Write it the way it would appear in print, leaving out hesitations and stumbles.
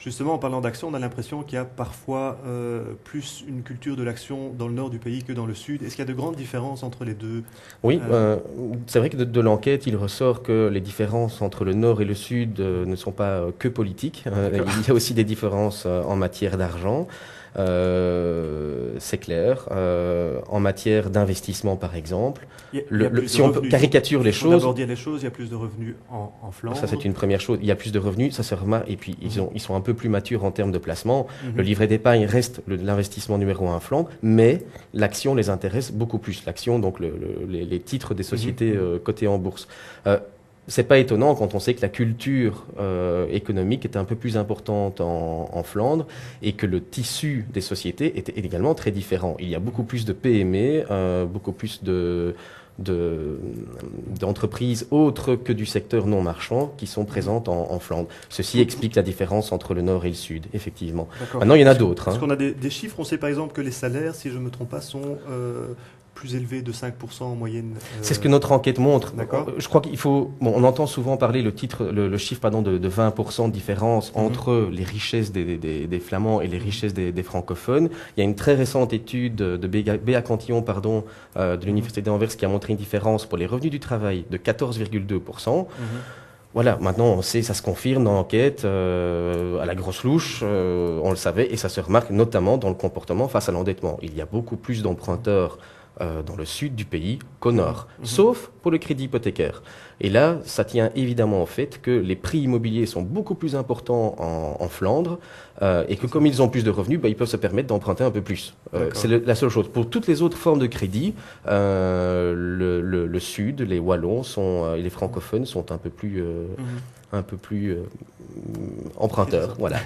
Justement, en parlant d'action, on a l'impression qu'il y a parfois plus une culture de l'action dans le nord du pays que dans le sud. Est-ce qu'il y a de grandes différences entre les deux? Oui, Euh, c'est vrai que de l'enquête, il ressort que les différences entre le nord et le sud ne sont pas que politiques. d'accord. Il y a aussi des différences en matière d'argent. C'est clair. En matière d'investissement, par exemple, Il y a plus de si on peut revenus. caricature les Il faut d'abord choses, dire les choses. Il y a plus de revenus en ça Flandre. c'est une première chose. Il y a plus de revenus, ça se remarque. Et puis Mhm. ils sont un peu plus matures en termes de placement. Le Mhm. livret d'épargne reste l'investissement numéro un en Flandre, mais l'action les intéresse beaucoup plus. L'action, donc les titres des Mhm. sociétés cotées en bourse. Euh, c'est pas étonnant quand on sait que la culture économique est un peu plus importante en Flandre et que le tissu des sociétés est également très différent. Il y a beaucoup plus de PME, beaucoup plus de- d'entreprises autres que du secteur non marchand qui sont présentes en Flandre. Ceci explique la différence entre le nord et le sud, effectivement. D'accord. Maintenant, il y en a d'autres. Est-ce Hein. qu'on a des chiffres? On sait par exemple que les salaires, si je ne me trompe pas, sont plus élevés de 5% en moyenne. C'est ce que notre enquête montre. D'accord. Je crois qu'il faut. Bon, on entend souvent parler le chiffre pardon de 20% de différence entre les richesses des Flamands et les richesses des francophones. Il y a une très récente étude de Béa Cantillon, pardon, de l'université d'Anvers qui a montré une différence pour les revenus du travail de 14,2%. Voilà, maintenant on sait, ça se confirme dans l'enquête, à la grosse louche, on le savait, et ça se remarque notamment dans le comportement face à l'endettement. Il y a beaucoup plus d'emprunteurs dans le sud du pays qu'au nord, sauf pour le crédit hypothécaire. Et là, ça tient évidemment au fait que les prix immobiliers sont beaucoup plus importants en Flandre, et que comme ils ont plus de revenus, bah, ils peuvent se permettre d'emprunter un peu plus. C'est la seule chose. Pour toutes les autres formes de crédit, le sud, les Wallons et les francophones sont un peu plus emprunteurs. Voilà.